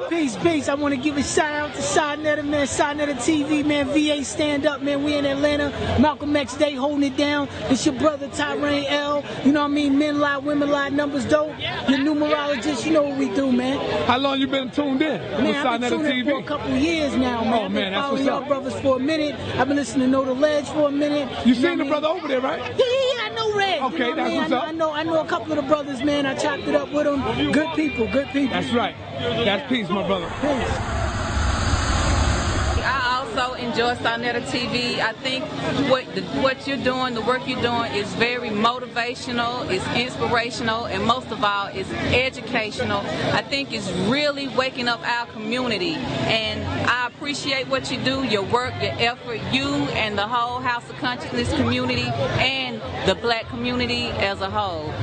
Peace, peace. I want to give a shout out to Sarnetta, man. Sarnetta TV, man. VA stand up, man. We in Atlanta. Malcolm X Day holding it down. It's your brother Tyrone L. You know what I mean? Men lie, women lie, numbers dope. Your numerologist, you know what we do, man. How long you been tuned in? Man, I've been tuned in for a couple years now, man. Oh, man, I've been that's following y'all brothers for a minute. I've been listening to Know the Ledge for a minute. You seen the brother over there, right? Yeah, I know Red. Okay, you know that's what's up. I know a couple of the brothers, man. I chopped it up with them. Good people, good people. That's right. That's peace, my brother. Peace. I also enjoy Sarnetta TV. I think what you're doing, the work you're doing is very motivational, it's inspirational, and most of all, it's educational. I think it's really waking up our community, and I appreciate what you do, your work, your effort, you and the whole House of Consciousness community and the black community as a whole.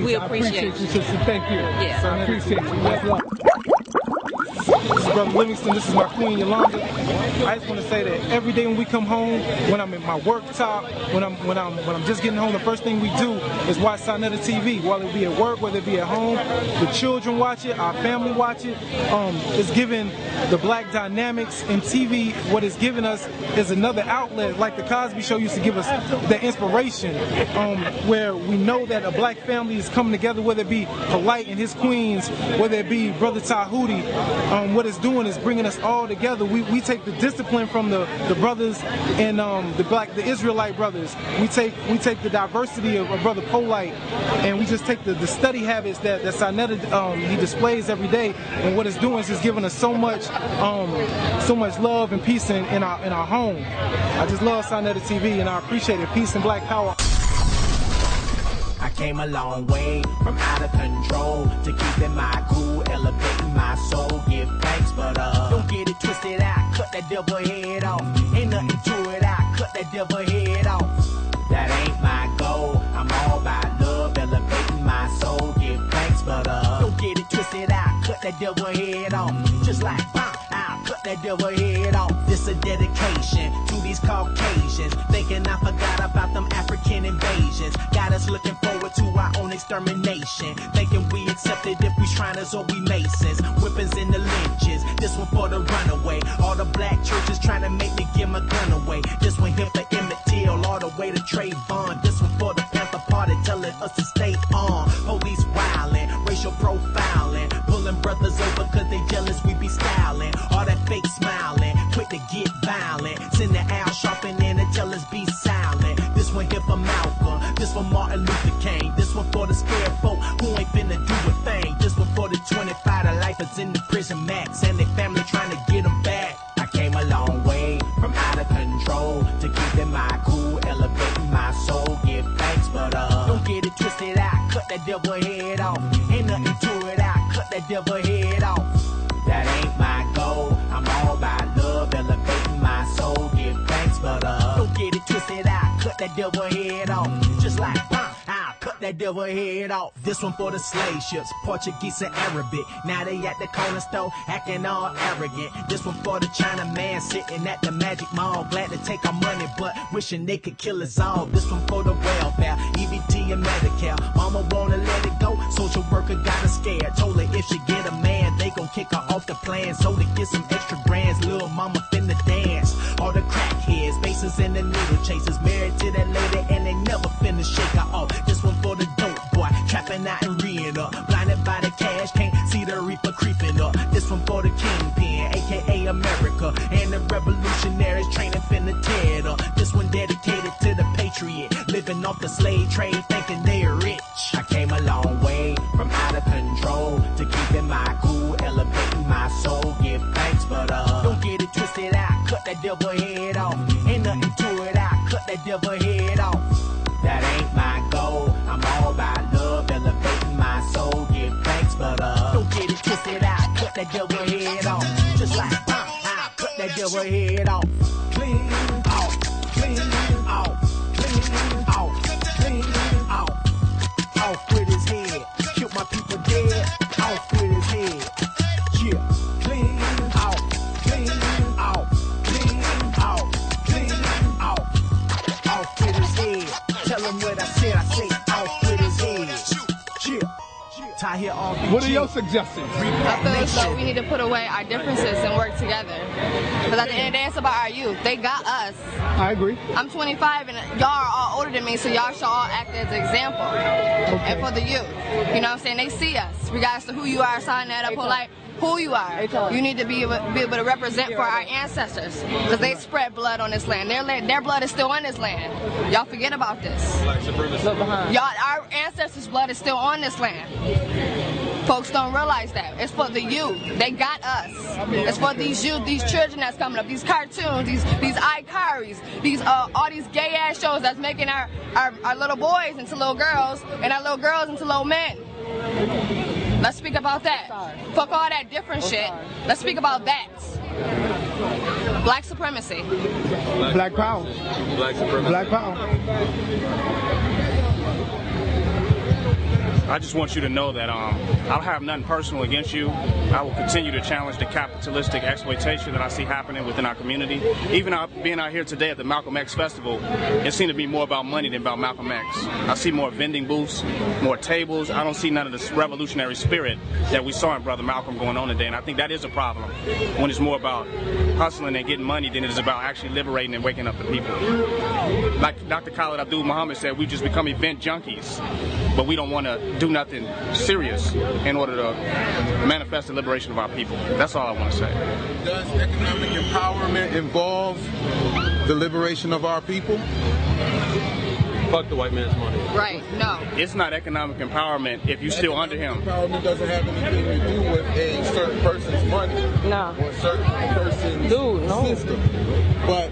We appreciate you. Sister. Thank you. Yeah. I appreciate you. That's love. This is Brother Livingston, this is my queen Yolanda. I just want to say that every day when we come home, when I'm in my work top, when I'm just getting home, the first thing we do is watch Sarnetta TV. Whether it be at work, whether it be at home, the children watch it, our family watch it. It's giving the black dynamics in TV. What it's giving us is another outlet, like the Cosby Show used to give us the inspiration, where we know that a black family is coming together, whether it be Polite and his queens, whether it be Brother Tahuti. What it's doing is bringing us all together. We take the discipline from the brothers and the Israelite brothers. We take the diversity of Brother Polite, and we just take the study habits that Sarnetta he displays every day. And what it's doing is just giving us so much love and peace in our home. I just love Sarnetta TV, and I appreciate it. Peace and Black Power. I came a long way from out of control to keeping my cool, elevating my soul. Give thanks, but don't get it twisted. I cut that devil head off. Ain't nothing to it. I cut that devil head off. That ain't my goal. I'm all about love, elevating my soul. Give thanks, but don't get it twisted. I cut that devil head off. Just like I'll cut that devil head off. This a dedication to these Caucasians, thinking I forgot about them African invasions. Got us looking forward to our own extermination, thinking we accepted if we Shriners or we Masons. Whippings in the lynches, this one for the runaway. All the black churches trying to make me give my gun away. This one here for Emmett Till, all the way to Trayvon. This one for the Panther Party telling us to stay on. Police wildin', racial profiling, pulling brothers over cause they jealous we be styling. All that fake smiling, quick to get violent. Send the owl shopping in and tell us be silent. This one here for Malcolm, this for Martin Luther King. This one for the scared folk who ain't finna do a thing. This one for the 25 to lifers in the prison max and their family trying to get them back. I came a long way from out of control to keeping my cool, elevating my soul. Give thanks, but don't get it twisted. I cut that devil head off. Ain't nothing to it. I cut that devil head off. That ain't my goal. I'm all about love, elevating my soul. Give thanks, but don't get it twisted. I cut that devil head off. Just like I'll cut that devil head off. This one for the slave ships, Portuguese and Arabic. Now they at the corner store acting all arrogant. This one for the Chinaman sitting at the Magic Mall, glad to take our money but wishing they could kill us all. This one for the welfare, EBT and Medicare. Mama wanna let it go, social worker got her scared. Told her if she get a man, they gon' kick her off the plan. So to get some extra grands, little mama finna dance. All the crackheads, bases and the needle chasers, married to that lady and they never finna shake her off. This one for the dope boy, trapping out and reeing up, blinded by the cash, can't see the reaper creeping up. This one for the kingpin, aka America, and the revolutionaries training finna tear it up. This one dedicated to the patriot, living off the slave trade, thinking they're rich. I came a long way from out of control to keeping my cool, elevating my soul. Give thanks, but don't get it twisted. I cut that devil head off. Ain't nothing to it. I cut that devil head off. That ain't my goal. I'm all about love, elevating my soul. Give thanks, but don't get it twisted. I cut that devil head off. Just like I cut that devil head off. Clean off, clean off, clean off, clean off. Off with his head. Killed my people dead. Off with his head. Yeah. Clean off, clean off, clean off, clean off. Off with his head. Tell him what I said off with his head. Yeah. out here all What are your suggestions? I feel as though we need to put away our differences and work together. Because at the end of the day, it's about our youth. They got us. I agree. I'm 25 and y'all are all older than me, so y'all should all act as an example. Okay. And for the youth. You know what I'm saying? They see us. Regardless of who you are, sign that up, like who you are. You need to be able to represent for our ancestors. Because they spread blood on this land. Their blood is still on this land. Y'all forget about this. Y'all, our ancestors' blood is still on this land. Folks don't realize that. It's for the youth. They got us. It's for these youth, these children that's coming up, these cartoons, these iCaris, these all these gay ass shows that's making our little boys into little girls and our little girls into little men. Let's speak about that. Fuck all that different shit. Let's speak about that. Black supremacy. Black power. Black supremacy. Black power. I just want you to know that I'll have nothing personal against you. I will continue to challenge the capitalistic exploitation that I see happening within our community. Even being out here today at the Malcolm X Festival, it seemed to be more about money than about Malcolm X. I see more vending booths, more tables. I don't see none of this revolutionary spirit that we saw in Brother Malcolm going on today, and I think that is a problem when it's more about hustling and getting money than it is about actually liberating and waking up the people. Like Dr. Khalid Abdul Muhammad said, we've just become event junkies, but we don't want to do nothing serious in order to manifest the liberation of our people. That's all I want to say. Does economic empowerment involve the liberation of our people? Fuck the white man's money. Right, no. It's not economic empowerment if you're still under him. Empowerment doesn't have anything to do with a certain person's money. No. Or a certain person's system. But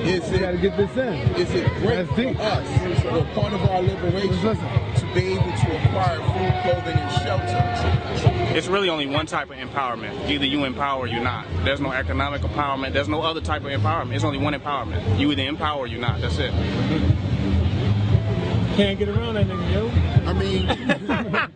is You gotta get this in. Is it great That's deep. for us, or part of our liberation, to be able to acquire food, clothing, and shelter? It's really only one type of empowerment. Either you empower or you're not. There's no economic empowerment. There's no other type of empowerment. It's only one empowerment. You either empower or you're not. That's it. Can't get around that nigga, yo. I mean,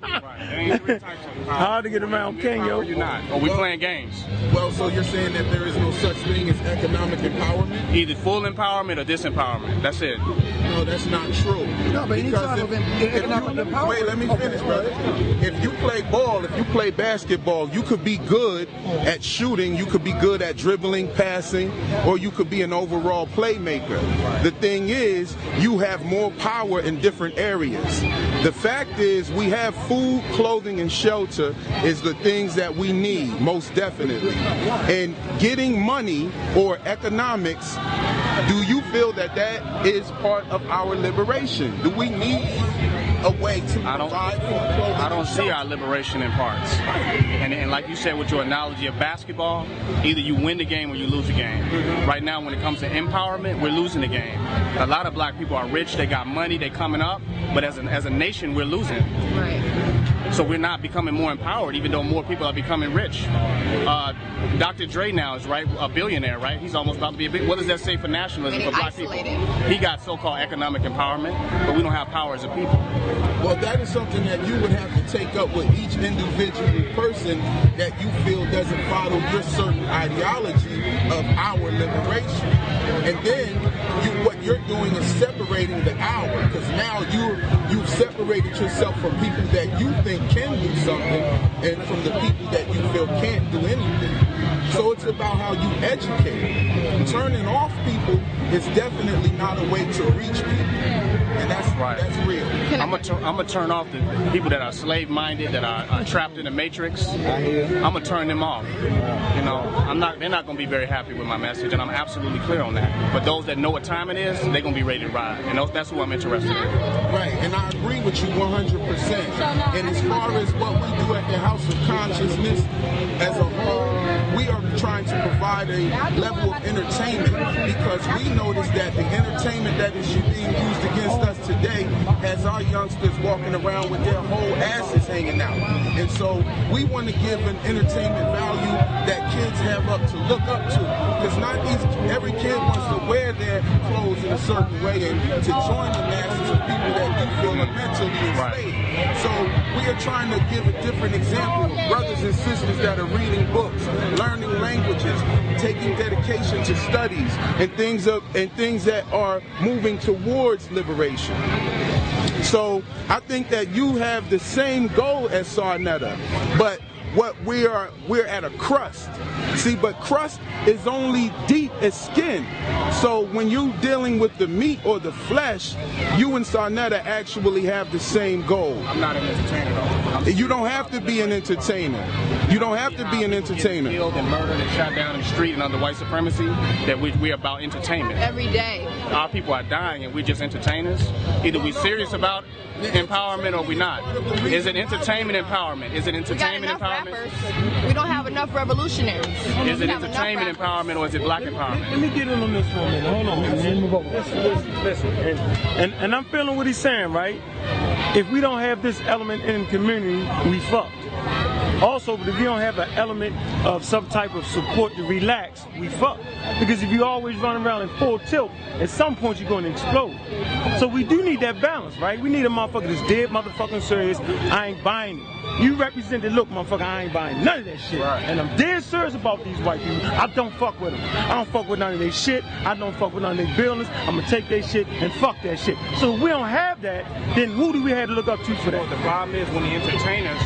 Right. There ain't three types of empowerment. Hard to get around King, yo. Or you're not. Or we playing games. well, so you're saying that there is no such thing as economic empowerment? Either full empowerment or disempowerment. That's it. No, that's not true. No, but any Because type of economic empowerment. Wait, let me finish, brother. If you play ball, if you play basketball, you could be good at shooting, you could be good at dribbling, passing, or you could be an overall playmaker. The thing is, you have more power in different areas. The fact is, we have food, clothing, and shelter is the things that we need, most definitely. And getting money or economics, do you feel that that is part of our liberation? Do we need a way to provide food, clothing, I don't and see shelter? our liberation in parts. And like you said with your analogy of basketball, either you win the game or you lose the game. Right now, when it comes to empowerment, we're losing the game. A lot of black people are rich, they got money, they coming up, but as a nation, we're losing. Right. So we're not becoming more empowered, even though more people are becoming rich. Dr. Dre now is a billionaire, right? He's almost about to be a big. What does that say for nationalism And for black isolated. people? He got so-called economic empowerment, but we don't have power as a people. Well, that is something that you would have to take up with each individual person that you feel doesn't follow your certain ideology of our liberation. And then what you're doing is separating the hour, because now you've separated yourself from people that you think can do something and from the people that you feel can't do anything. So it's about how you educate. Turning off people is definitely not a way to reach people. And that's Right. That's real. I'm gonna turn off the people that are slave-minded, that are trapped in the matrix. I'm gonna turn them off. You know, they're not gonna be very happy with my message, and I'm absolutely clear on that. But those that know what time it is, they're gonna be ready to ride, and that's who I'm interested in. Right, and I agree with you 100%. And as far as what we do at the House of Consciousness as a whole, we are trying to provide a level of entertainment, because we notice that the entertainment that is being used against us today has our youngsters walking around with their whole asses hanging out. And so we want to give an entertainment value that kids have to look up to, because every kid wants to wear their clothes in a certain way and to join the masses of people that you feel are mentally enslaved. So we are trying to give a different example of brothers and sisters that are reading books, learning languages, taking dedication to studies, and things that are moving towards liberation. So I think that you have the same goal as Sarnetta, but what we're at a crust. See, but crust is only deep as skin. So when you're dealing with the meat or the flesh, you and Sarnetta actually have the same goal. I'm not an entertainer though. You don't have to be an entertainer. You don't have to be an entertainer. Killed and murdered and shot down in the street and under white supremacy, that we're about entertainment. Every day. Our people are dying and we're just entertainers. Either we're serious about empowerment or we're not. Is it entertainment empowerment? Is it entertainment empowerment? Rappers. We don't have enough revolutionaries. Is it entertainment empowerment or is it black empowerment? Let me get in on this for a minute. Hold on. Listen. And I'm feeling what he's saying, right? If we don't have this element in the community, we fucked. Also, if you don't have an element of some type of support to relax, we fuck. Because if you always run around in full tilt, at some point you're going to explode. So we do need that balance, right? We need a motherfucker that's dead motherfucking serious. I ain't buying it. You represent it. Look, motherfucker, I ain't buying none of that shit. Right. And I'm dead serious about these white people. I don't fuck with them. I don't fuck with none of their shit. I don't fuck with none of their buildings. I'm going to take their shit and fuck that shit. So if we don't have that, then who do we have to look up to for that? The problem is when the entertainers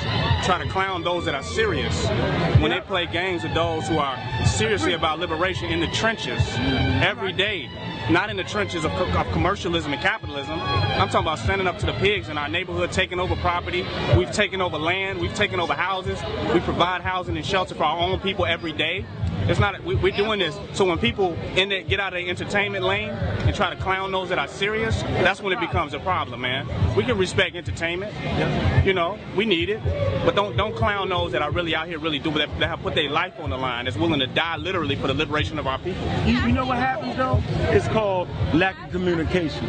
try to clown those that are serious, when they play games with those who are seriously about liberation in the trenches every day, not in the trenches of commercialism and capitalism. I'm talking about standing up to the pigs in our neighborhood, taking over property. We've taken over land. We've taken over houses. We provide housing and shelter for our own people every day. It's not. We're doing this. So when people get out of the entertainment lane and try to clown those that are serious, that's when it becomes a problem, man. We can respect entertainment. You know, we need it, but don't clown those that are really out here really doing that have put their life on the line, that's willing to die literally for the liberation of our people. You know what happens though? It's called lack of communication.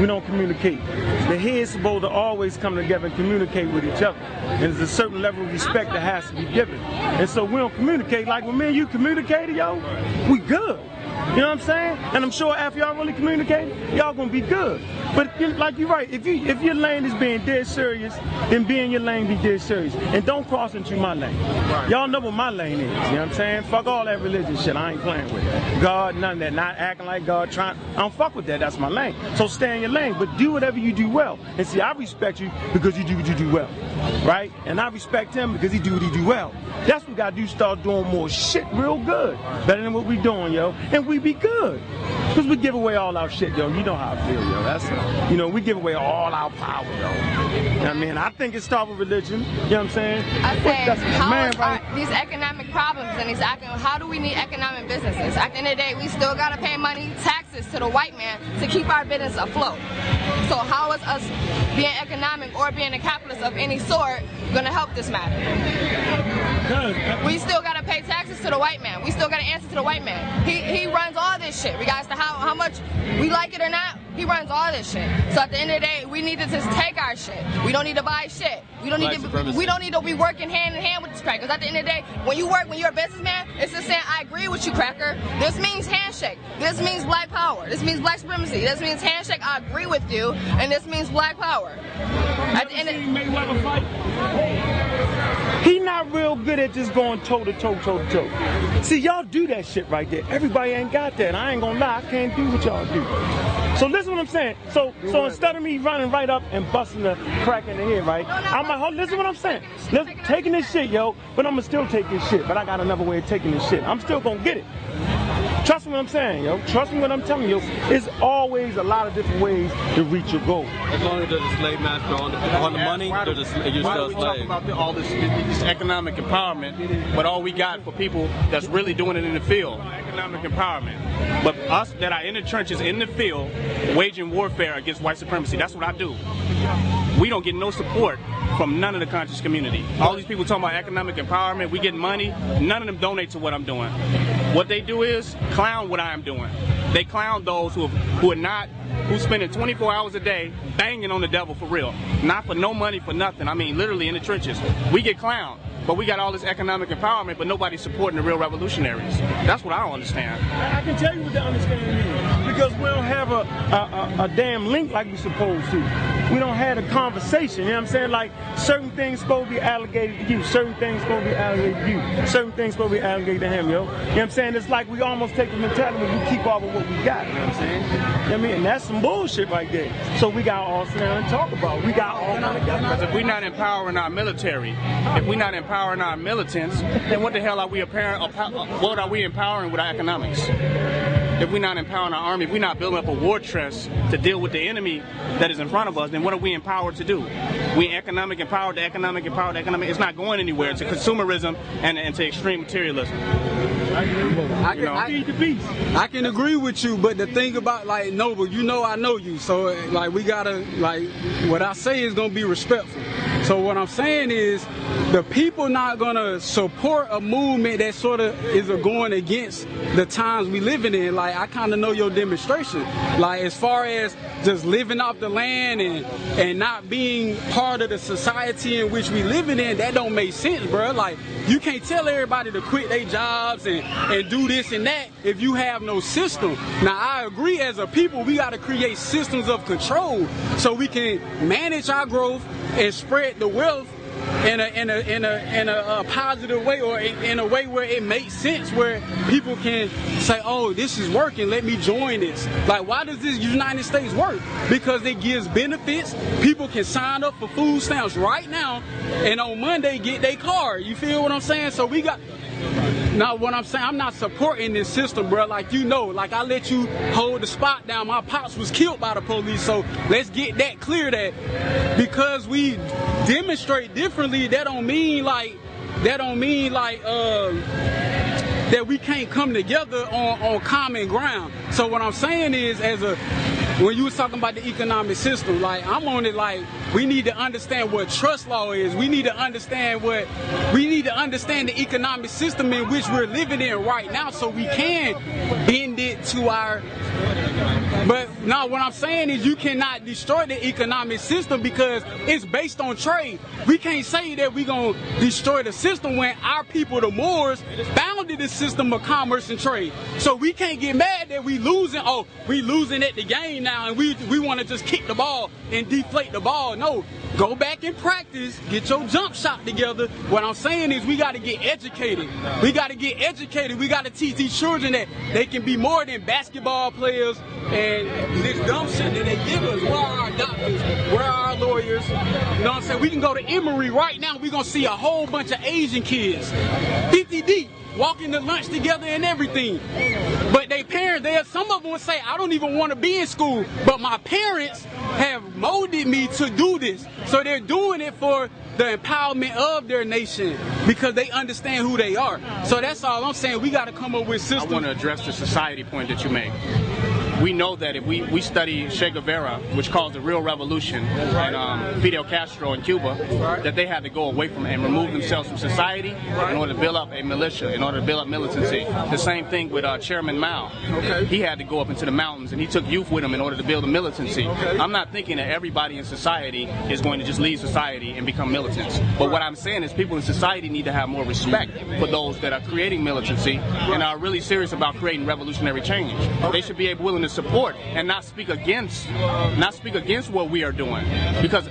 We don't communicate. The head's supposed to always come together and communicate with each other. And there's a certain level of respect that has to be given. And so we don't communicate. Like when me and you communicated, yo, we good. You know what I'm saying? And I'm sure after y'all really communicate, y'all gonna be good. But like you're right, if your lane is being dead serious, then be in your lane, be dead serious. And don't cross into my lane. Y'all know what my lane is, you know what I'm saying? Fuck all that religious shit, I ain't playing with it. God, none of that, not acting like God, I don't fuck with that, that's my lane. So stay in your lane, but do whatever you do well. And see, I respect you because you do what you do well, right? And I respect him because he do what he do well. That's what we gotta do, start doing more shit real good. Better than what we doing, yo. And we be good. Because we give away all our shit, yo. You know how I feel, yo. That's, you know, we give away all our power, yo. You know what I mean? I think it starts with religion. You know what I'm saying? I say, right? These economic problems and these how do we need economic businesses? At the end of the day, we still got to pay money, taxes to the white man to keep our business afloat. So how is us being economic or being a capitalist of any sort going to help this matter? We still got to pay taxes to the white man. We still got to answer to the white man. He runs all this shit. Regardless to how much we like it or not, he runs all this shit. So at the end of the day, we need to just take our shit. We don't need to buy shit. We don't need to be working hand in hand with this cracker. Because at the end of the day, when you're a businessman, it's just saying, I agree with you, cracker. This means handshake. This means black power. This means black supremacy. This means handshake, I agree with you. And this means black power. At the end of Mayweather fight? He not real good at just going toe to toe, toe to toe. See, y'all do that shit right there. Everybody ain't got that. I ain't gonna lie, I can't do what y'all do. So listen what I'm saying. So instead of me running right up and busting the crack in the head, right? I'm like, listen what I'm saying. Taking this shit, yo, but I'ma still take this shit. But I got another way of taking this shit. I'm still gonna get it. Trust me what I'm saying, yo. Trust me what I'm telling you. It's always a lot of different ways to reach your goal. As long as there's a slave master on the money, you're still a slave. Talk about all this economic empowerment, but all we got for people that's really doing it in the field, economic empowerment. But us that are in the trenches, in the field, waging warfare against white supremacy, that's what I do. We don't get no support from none of the conscious community. All these people talking about economic empowerment, we get money, none of them donate to what I'm doing. What they do is clown what I'm doing. They clown those who's spending 24 hours a day banging on the devil for real. Not for no money, for nothing. I mean, literally in the trenches. We get clowned, but we got all this economic empowerment, but nobody's supporting the real revolutionaries. That's what I don't understand. I can tell you what the understanding is. Because we don't have a damn link like we're supposed to. We don't have a conversation, you know what I'm saying? Like, certain things supposed to be allocated to you, certain things supposed to be allocated to you, certain things supposed to be allocated to him, yo. You know what I'm saying? It's like we almost take the mentality when we keep all of what we got, you know what I'm saying? You know what I mean? And that's some bullshit right there. So we got all sit down and talk about it. We got all kind of Because if we're not empowering our military, if we're not empowering our militants, then what the hell are we what are we empowering with our economics? If we're not empowering our army, if we're not building up a war chest to deal with the enemy that is in front of us, then what are we empowered to do? We economic empowered, the economic. It's not going anywhere. It's consumerism and to extreme materialism. I can agree with you, but the thing about, like, Noble, you know I know you, so like we gotta, like, what I say is gonna be respectful. So what I'm saying is, the people not gonna support a movement that sort of is going against the times we living in. Like, I kind of know your demonstration. Like, as far as just living off the land and not being part of the society in which we living in, that don't make sense, bro. Like, you can't tell everybody to quit their jobs and do this and that if you have no system. Now, I agree, as a people, we got to create systems of control so we can manage our growth and spread the wealth in a positive way, or in a way where it makes sense, where people can say, oh, this is working, let me join this. Like, why does this United States work? Because it gives benefits. People can sign up for food stamps right now and on Monday get their card. You feel what I'm saying? So we got... Now, what I'm saying, I'm not supporting this system, bro. Like, you know, like, I let you hold the spot down. My pops was killed by the police, so let's get that clear, that because we demonstrate differently, that don't mean like that we can't come together on common ground. So what I'm saying is, when you was talking about the economic system, like, I'm on it, like, we need to understand what trust law is. We need to understand the economic system in which we're living in right now, so we can bend it to our... But now what I'm saying is, you cannot destroy the economic system because it's based on trade. We can't say that we're going to destroy the system when our people, the Moors, founded the system of commerce and trade. So we can't get mad that we losing. Oh, we losing at the game now, and we want to just kick the ball and deflate the ball. No, go back and practice. Get your jump shot together. What I'm saying is, we got to get educated. We got to get educated. We got to teach these children that they can be more than basketball players and this dumb shit that they give us. Where are our doctors? Where are our lawyers? You know what I'm saying? We can go to Emory right now. We're going to see a whole bunch of Asian kids, 50 deep, walking to lunch together and everything. But they parents, some of them would say, I don't even want to be in school, but my parents have molded me to do this. So they're doing it for the empowerment of their nation because they understand who they are. So that's all I'm saying. We got to come up with systems. I want to address the society point that you make. We know that if we study Che Guevara, which caused the real revolution, and Fidel Castro in Cuba, that they had to go away from and remove themselves from society in order to build up a militia, in order to build up militancy. The same thing with Chairman Mao. He had to go up into the mountains, and he took youth with him in order to build a militancy. I'm not thinking that everybody in society is going to just leave society and become militants. But what I'm saying is, people in society need to have more respect for those that are creating militancy and are really serious about creating revolutionary change. They should be willing to support and not speak against what we are doing, because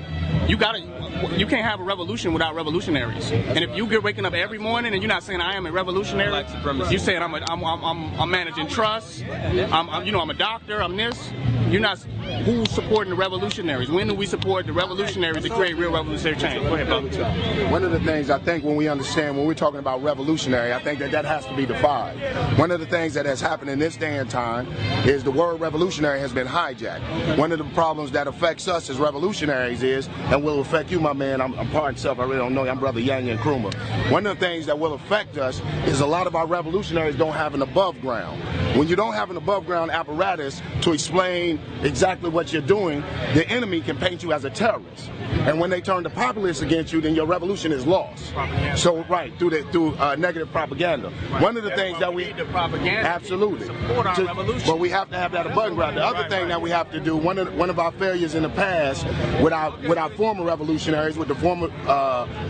you can't have a revolution without revolutionaries. And if you get waking up every morning and you're not saying I am a revolutionary, you're saying I'm managing trusts, I'm a doctor, I'm this. You're not. Who's supporting the revolutionaries? When do we support the revolutionaries to create real revolutionary change? Go ahead, brother. One of the things I think when we're talking about revolutionary, I think that has to be defined. One of the things that has happened in this day and time is the word revolutionary has been hijacked. One of the problems that affects us as revolutionaries is, and will affect you, my man, I'm part and self, I really don't know you, I'm Brother Yang and Krumah. One of the things that will affect us is a lot of our revolutionaries don't have an above ground. When you don't have an above ground apparatus to explain exactly what you're doing, the enemy can paint you as a terrorist. And when they turn the populace against you, then your revolution is lost. Propaganda. So right, through negative propaganda. Right. One of the things that we need the propaganda absolutely to support our revolution. But we have to have that above ground. The other thing that we have to do, one of our failures in the past with our former revolutionaries, with the former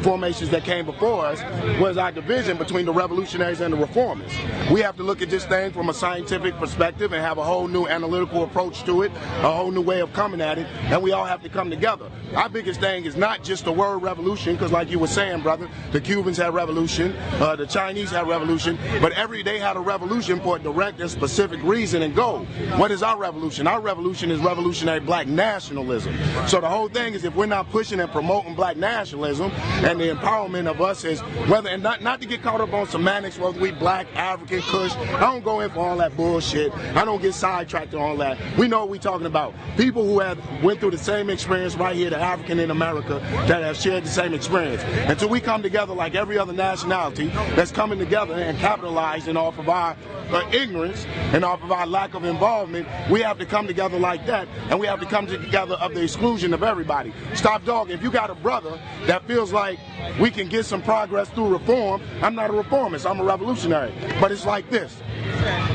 formations that came before us, was our division between the revolutionaries and the reformers. We have to look at this thing from a scientific perspective and have a whole new analytical approach to it, a whole new way of coming at it, and we all have to come together. Our biggest thing is not just the word revolution, because like you were saying, brother, the Cubans had revolution, the Chinese had revolution, but every day had a revolution for a direct and specific reason and goal. What is our revolution? Our revolution is revolutionary black nationalism. So the whole thing is, if we're not pushing and promoting black nationalism and the empowerment of us as whether, and not to get caught up on semantics, whether we black, African, Kush, I don't go in for all that bullshit. I don't get sidetracked on all that. We know what we're talking about. People who have went through the same experience right here, the African in America, that have shared the same experience. Until we come together like every other nationality that's coming together and capitalizing off of our ignorance and off of our lack of involvement, we have to come together like that, and we have to come together of the exclusion of everybody. Stop dog. If you got a brother that feels like we can get some progress through reform, I'm not a reformist, I'm a revolutionary. But it's like this.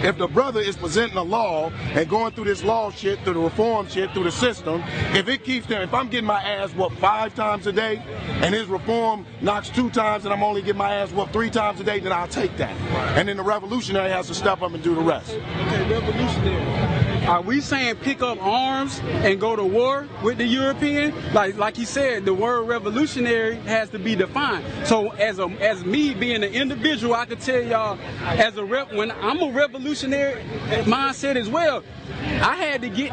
If the brother is presenting a law and going through this law shit, through the reform shit, through the system, if it keeps them, if I'm getting my ass whooped 5 times a day and his reform knocks 2 times and I'm only getting my ass whooped 3 times a day, then I'll take that. And then the revolutionary has to step up and do the rest. Okay, revolutionary. Are we saying pick up arms and go to war with the European? Like you said, the word revolutionary has to be defined. So as me being an individual, I could tell y'all, when I'm a revolutionary mindset as well, I had to get,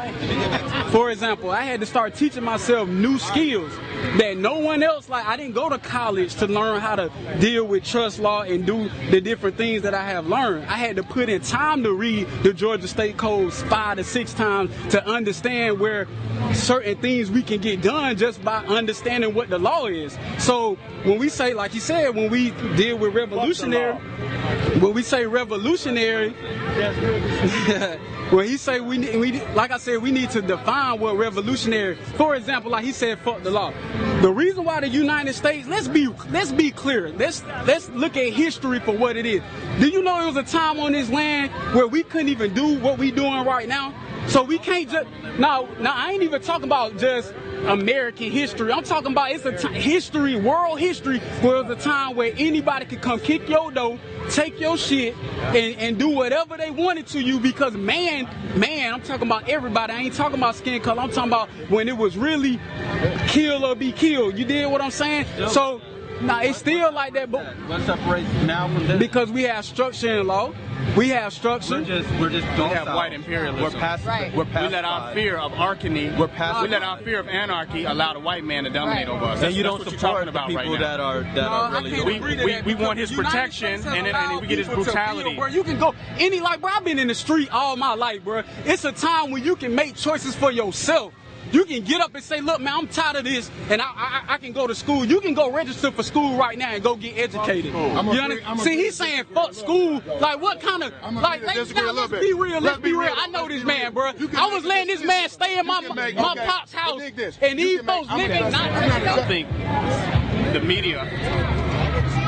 for example, I had to start teaching myself new skills that no one else, like I didn't go to college to learn how to deal with trust law and do the different things that I have learned. I had to put in time to read the Georgia State Codes 5 to 6 times to understand where certain things we can get done just by understanding what the law is. So when we say, like you said, when we deal with revolutionary, when we say revolutionary, when he say we like I said, we need to define what revolutionary. For example, like he said, fuck the law. The reason why the United States, let's be clear. Let's look at history for what it is. Do you know there was a time on this land where we couldn't even do what we doing right now? So we can't just now I ain't even talking about just American history. I'm talking about it's a history, world history, where it was a time where anybody could come kick your door, take your shit, and do whatever they wanted to you, because man, I'm talking about everybody. I ain't talking about skin color. I'm talking about when it was really kill or be killed. You did what I'm saying? So now it's still like that, but what separates now from this? Because we have structure in law. We have structure. We're just we have white imperialism. We're past. Right. We're past. We let our fear of arcany. We're past. We let our fear of anarchy allow the white man to dominate over us. And you don't what you're support talking about the people right now. that are really. We want his protection, and then we get his brutality. Bro, you can go bro, I've been in the street all my life, bro. It's a time when you can make choices for yourself. You can get up and say, look, man, I'm tired of this, and I can go to school. You can go register for school right now and go get educated. See, he's saying fuck school. Like, what kind of, like, let's be real. Let's be real. I know this man, bro. I was letting this man stay in my pop's house, and these folks living. I think the media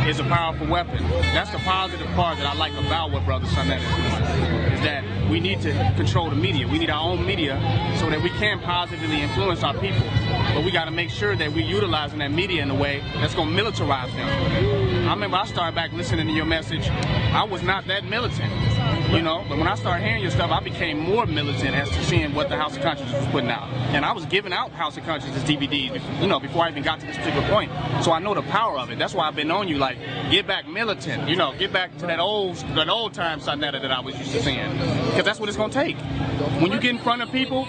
is a powerful weapon. That's the positive part that I like about what Brother Sonetta is that we need to control the media. We need our own media so that we can positively influence our people. But we got to make sure that we're utilizing that media in a way that's going to militarize them. I remember I started back listening to your message. I was not that militant, you know, but when I started hearing your stuff, I became more militant as to seeing what the House of Consciousness was putting out. And I was giving out House of Consciousness DVDs, you know, before I even got to this particular point. So I know the power of it. That's why I've been on you, like, get back militant, you know, get back to that old time Sonetta that I was used to seeing. Because that's what it's going to take. When you get in front of people,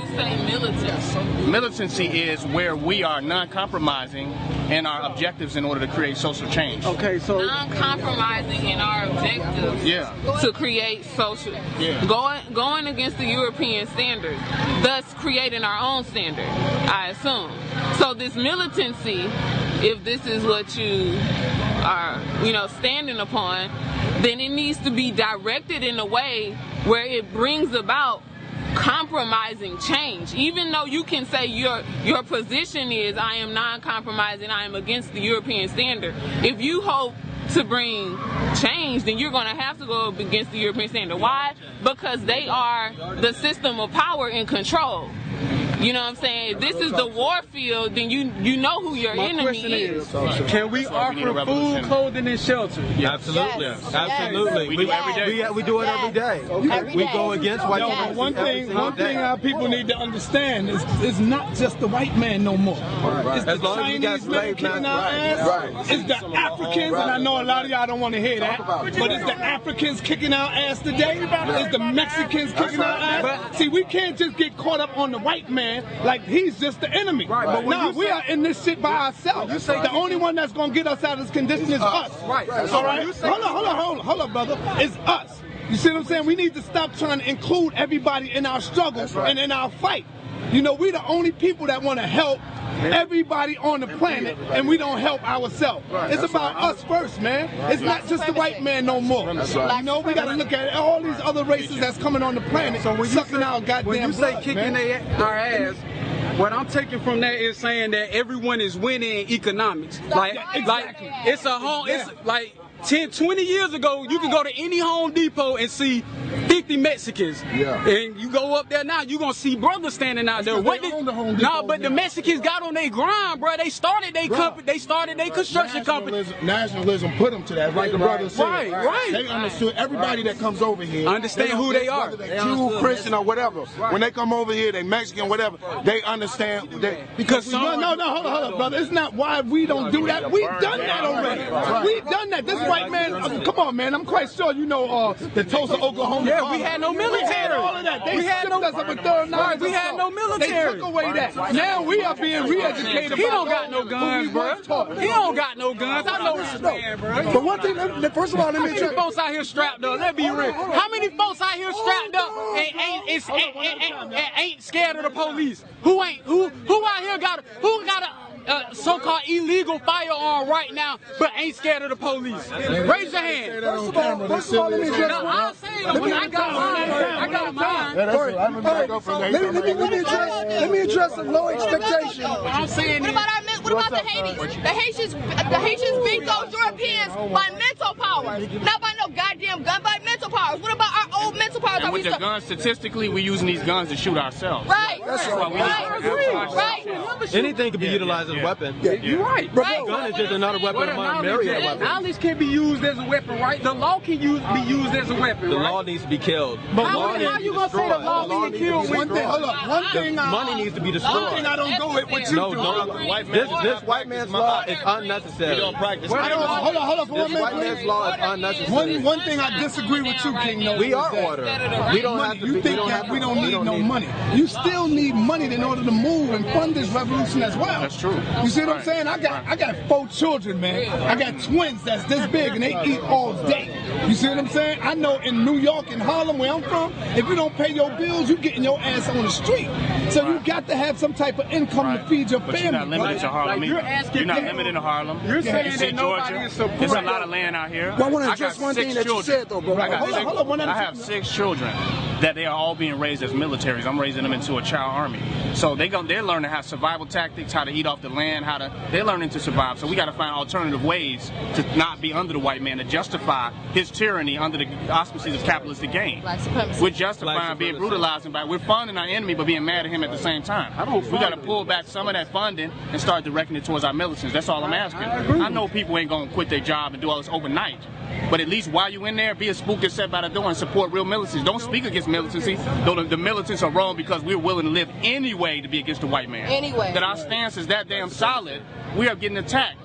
militancy is where we are non-compromising in our objectives in order to create social change. Okay, so non-compromising in our objectives to create social, going against the European standard, thus creating our own standard, I assume. So this militancy, if this is what you are, you know, standing upon, then it needs to be directed in a way where it brings about compromising change. Even though you can say your position is I am non-compromising, I am against the European standard. If you hope to bring change, then you're going to have to go up against the European standard. Why? Because they are the system of power and control. You know what I'm saying? If this is the war field, then you know who your enemy is. Can we offer food, clothing, and shelter? Yeah, absolutely. Yes. Absolutely. We do every day. We do it every day. Every We day. go against white Yes. supremacy. One thing our people need to understand is it's not just the white man no more. It's the As long as we got Chinese man slave kicking our masters. ass. Right. It's the Africans, and I know a lot of y'all don't want to hear that, but it's the Africans kicking our ass today. It's the Mexicans kicking our ass. See, we can't just get caught up on the white man like he's just the enemy. But now we are in this shit by ourselves. The only one that's gonna get us out of this condition is us. Right. All right. Hold on, brother. It's us. You see what I'm saying? We need to stop trying to include everybody in our struggle and in our fight. You know, we're the only people that want to help everybody on the planet, and we don't help ourselves. It's about us first, man. It's not just the white man no more. You know, we got to look at all these other races that's coming on the planet, sucking our goddamn When you blood, say kicking our ass, what I'm taking from that is saying that everyone is winning in economics. Like it's a home. It's like 10, 20 years ago, you can go to any Home Depot and see 50 Mexicans. Yeah. And you go up there now, you're going to see brothers standing out there. What but the Mexicans got on their grind, bro. They started their company. They started their construction company. Nationalism put them to that, like the brother said. Right. They understood everybody that comes over here. Understand who they are. Whether they Jew, Christian, or whatever. When they come over here, they Mexican, whatever. They understand. Because hold on, brother. It's not why we don't do that. We've done that already. We've done that. This white man, come on, man. I'm quite sure you know the Tulsa, Oklahoma. Yeah, we had no military. We had all of that. They shipped us up a third nine. We had no military. They took away that. Now we are being re-educated. He don't got no guns, bro. He don't got no guns. I know this man, bro. But one thing, first of all, let me How many folks out here strapped up? Let's be real. How many folks out here strapped up and ain't scared of the police? Who out here got a so-called illegal firearm right now, but ain't scared of the police? Raise your hand. First of all, let me address I'll say it when I got mine. Let me address some low expectation. I'm saying What about the Haitians? The Haitians beat those Europeans by mental powers, not by no goddamn gun, by mental powers. What about our old mental powers? And with the guns, statistically, we're using these guns to shoot ourselves. Right. That's why we Right. Anything can be utilized as a weapon. You're right. A gun is just another weapon among myriad weapons. Knowledge can be used as a weapon, right? The law can be used as a weapon, The right? law needs to be killed. But how you gonna say the law being killed? One thing money needs to be destroyed. One thing I don't go with what you do. This white man's law is unnecessary. Hold on for 1 minute. White man's law is unnecessary. One thing I disagree with you, King. We are order. We don't have to. You think that we don't need no money? You still need money in order to move and fund this revolution as well. That's true. You see what I'm saying? I got 4 children, man. I got twins that's this big and they eat all day. You see what I'm saying? I know in New York and Harlem, where I'm from, if you don't pay your bills, you getting your ass on the street. So you got to have some type of income to feed your family. But you're not limited to Harlem. You're not limited to Harlem. You're saying you see that nobody Georgia. is supporting. There's a lot of land out here. Well, I want to I address got one 6 thing that you children. said, though, bro. I have 6 children that they are all being raised as militaries. I'm raising them into a child army. So they're learning how survival tactics, how to eat off the land, they're learning to survive. So we got to find alternative ways to not be under the white man, to justify his tyranny under the auspices of capitalistic gain. We're justifying being brutalized by, we're funding our enemy but being mad at him at the same time. We got to pull back some of that funding and start directing it towards our militants. That's all I'm asking. I know people ain't going to quit their job and do all this overnight. But at least while you in there, be a spook and set by the door and support real militants. Don't speak against militancy, though the militants are wrong because we're willing to live anyway to be against the white man. Anyway. That our stance is that damn solid, we are getting attacked.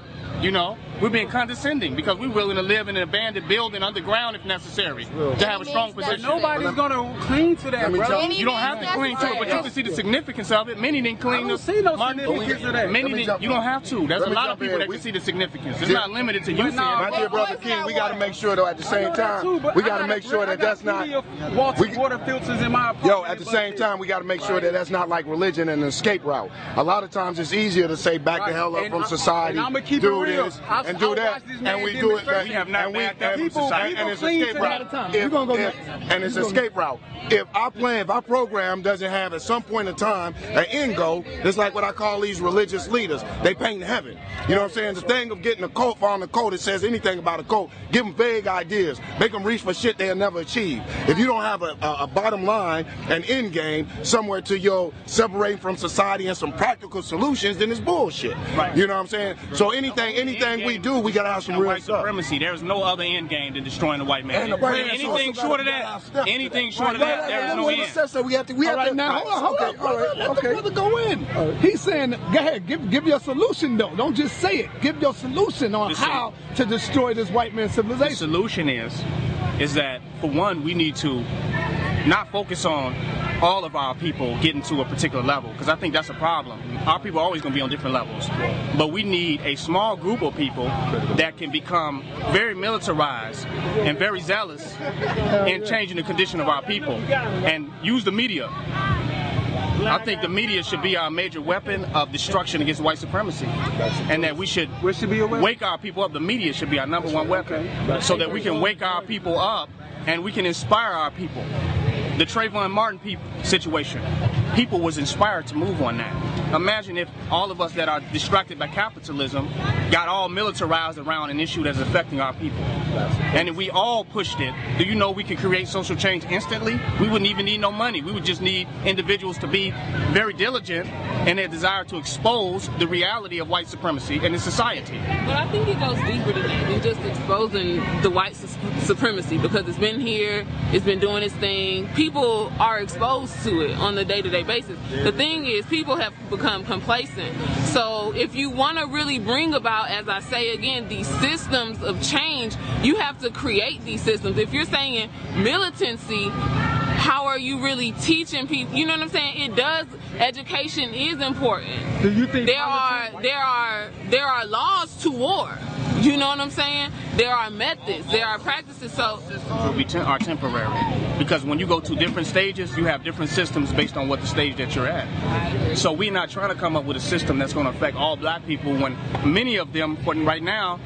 You know, we're being condescending because we're willing to live in an abandoned building underground if necessary to have a strong position. Nobody's gonna cling to that, bro. You don't have to cling to it, but you can see the significance of it. Many didn't cling to no significance of that. Many didn't. You don't have to. There's a lot of people that can see the significance. It's not limited to you. My dear brother King, we got to make sure though at the same time, we got to make sure that that's not. Water filters in my apartment. Yo, at the same time, we got to make sure that that's not like religion and an escape route. A lot of times it's easier to say back the hell up from society. And I'm gonna keep do it real. this, I've and do that, and we do it. We have not backed up from society. And it's an escape route. And it's an escape route. If our program doesn't have at some point in time an end goal, it's like what I call these religious leaders. They paint heaven. You know what I'm saying? The thing of getting a coat, following a code that says anything about a code, give them vague ideas, make them reach for shit they'll never achieve. If you don't have a bottom line, an end game, somewhere to your separating from society and some practical solutions, then it's bullshit. Right. You know what I'm saying? So anything we do, we gotta have some real white stuff. supremacy. There's no other end game than destroying the white man. Anything short of that, anything short of that, there is no end. So we have to. Now hold on. Let the brother go in. He's saying, go ahead, give your solution though. Don't just say it. Give your solution on how to destroy this white man's civilization. The solution is that, for one, we need to not focus on all of our people getting to a particular level, because I think that's a problem. Our people are always going to be on different levels. But we need a small group of people that can become very militarized and very zealous in changing the condition of our people and use the media. I think the media should be our major weapon of destruction against white supremacy, and that we should wake our people up. The media should be our number one weapon, so that we can wake our people up and we can inspire our people. The Trayvon Martin situation, people was inspired to move on that. Imagine if all of us that are distracted by capitalism got all militarized around an issue that's affecting our people. And if we all pushed it, do you know we could create social change instantly? We wouldn't even need no money. We would just need individuals to be very diligent in their desire to expose the reality of white supremacy in the society. But I think it goes deeper than that, than just exposing the white supremacy, because it's been here, it's been doing its thing. People are exposed to it on a day-to-day basis. The thing is, people have become complacent. So if you want to really bring about, as I say again, these systems of change, you have to create these systems. If you're saying militancy, how are you really teaching people? You know what I'm saying? It does. Education is important. Do you think there are laws to war? You know what I'm saying? There are methods, there are practices. So systems are temporary, because when you go to different stages, you have different systems based on what the stage that you're at. So we're not trying to come up with a system that's going to affect all black people, when many of them, right now,